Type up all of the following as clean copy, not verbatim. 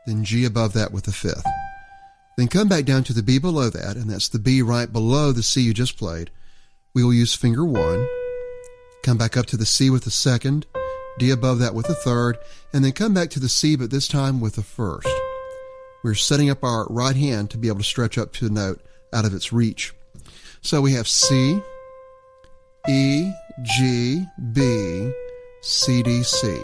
then G above that with the fifth. Then come back down to the B below that, and that's the B right below the C you just played. We will use finger 1, come back up to the C with the second, D above that with the third, and then come back to the C, but this time with the first. We're setting up our right hand to be able to stretch up to the note out of its reach. So we have C, E, G, B, C, D, C.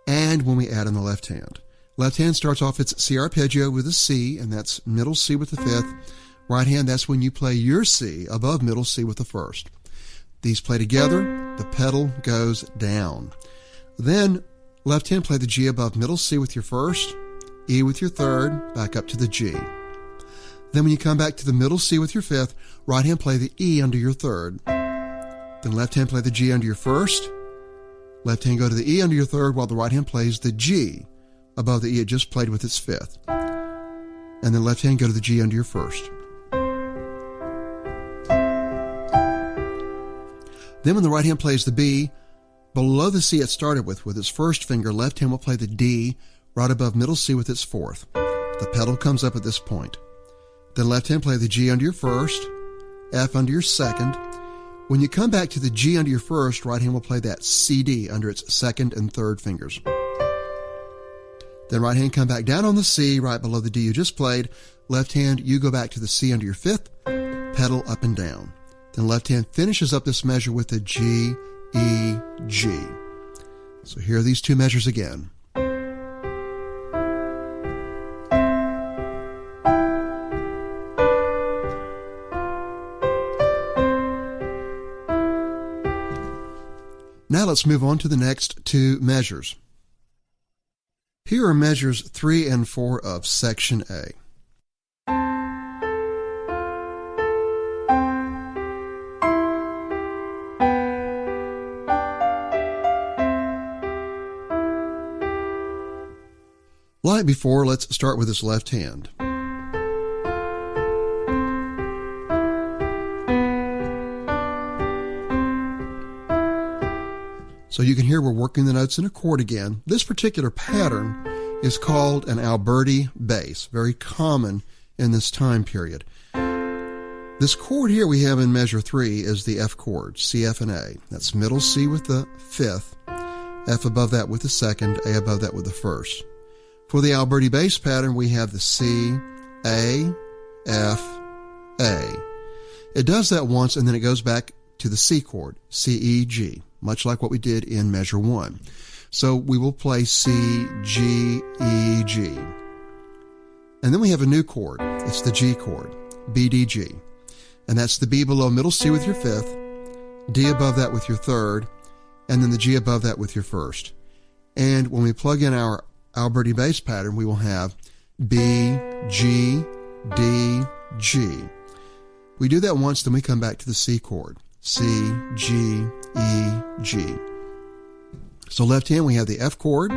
And when we add in the left hand. Left hand starts off its C arpeggio with a C, and that's middle C with the fifth. Right hand, that's when you play your C above middle C with the first. These play together, the pedal goes down. Then left hand play the G above middle C with your first, E with your third, back up to the G. Then when you come back to the middle C with your fifth, right hand play the E under your third. Then left hand play the G under your first. Left hand go to the E under your third while the right hand plays the G above the E it just played with its fifth. And then left hand go to the G under your first. Then when the right hand plays the B, below the C it started with its first finger, left hand will play the D right above middle C with its fourth. The pedal comes up at this point. Then left hand play the G under your first, F under your second. When you come back to the G under your first, right hand will play that CD under its second and third fingers. Then right hand come back down on the C right below the D you just played. Left hand, you go back to the C under your fifth, pedal up and down. Then left hand finishes up this measure with the G, E, G. So here are these two measures again. Now let's move on to the next two measures. Here are measures 3 and 4 of section A. Like before, let's start with this left hand. So you can hear we're working the notes in a chord again. This particular pattern is called an Alberti bass, very common in this time period. This chord here we have in measure 3 is the F chord, C, F, and A. That's middle C with the fifth, F above that with the second, A above that with the first. For the Alberti bass pattern, we have the C, A, F, A. It does that once, and then it goes back to the C chord, C, E, G, much like what we did in measure 1. So we will play C, G, E, G. And then we have a new chord. It's the G chord, B, D, G. And that's the B below middle C with your fifth, D above that with your third, and then the G above that with your first. And when we plug in our Alberti bass pattern, we will have B, G, D, G. We do that once, then we come back to the C chord, C, G, E, G. So left hand, we have the F chord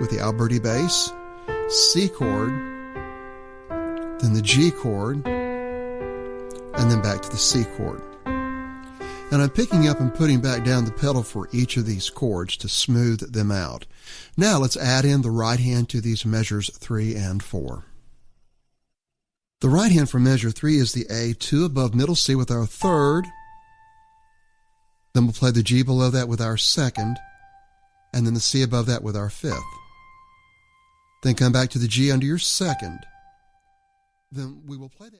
with the Alberti bass, C chord, then the G chord, and then back to the C chord. And I'm picking up and putting back down the pedal for each of these chords to smooth them out. Now let's add in the right hand to these measures 3 and 4. The right hand for measure 3 is the A, 2 above middle C with our third. Then we'll play the G below that with our second, and then the C above that with our fifth. Then come back to the G under your second. Then we will play that.